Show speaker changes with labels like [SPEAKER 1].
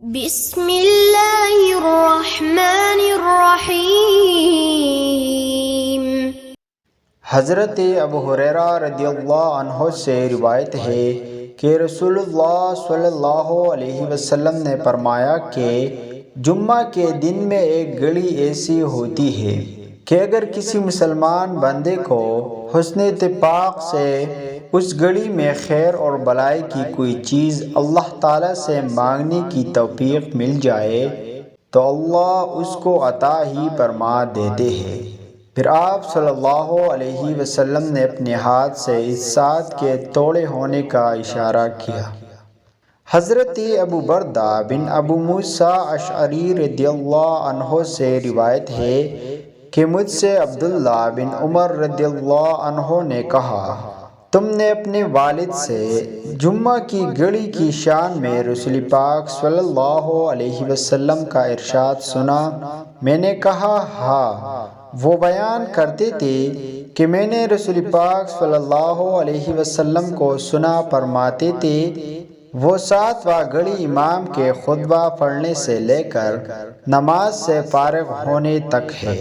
[SPEAKER 1] بسم اللہ الرحمن الرحیم۔
[SPEAKER 2] حضرت ابو ہریرہ رضی اللہ عنہ سے روایت ہے کہ رسول اللہ صلی اللہ علیہ وسلم نے فرمایا کہ جمعہ کے دن میں ایک گھڑی ایسی ہوتی ہے کہ اگر کسی مسلمان بندے کو حسن اتفاق سے اس گھڑی میں خیر اور بلائی کی کوئی چیز اللہ تعالیٰ سے مانگنے کی توفیق مل جائے تو اللہ اس کو عطا ہی فرما دیتے ہیں۔ پھر آپ صلی اللہ علیہ وسلم نے اپنے ہاتھ سے اس ساتھ کے توڑے ہونے کا اشارہ کیا۔ حضرت ابو بردہ بن ابو موسیٰ اشعری رضی اللہ عنہ سے روایت ہے کہ مجھ سے عبداللہ بن عمر رضی اللہ عنہ نے کہا، تم نے اپنے والد سے جمعہ کی گھڑی کی شان میں رسول پاک صلی اللہ علیہ وسلم کا ارشاد سنا؟ میں نے کہا ہاں۔ وہ بیان کرتے تھے کہ میں نے رسول پاک صلی اللہ علیہ وسلم کو سنا فرماتے تھے، وہ 7واں گھڑی امام کے خطبہ پڑھنے سے لے کر نماز سے فارغ ہونے تک ہے۔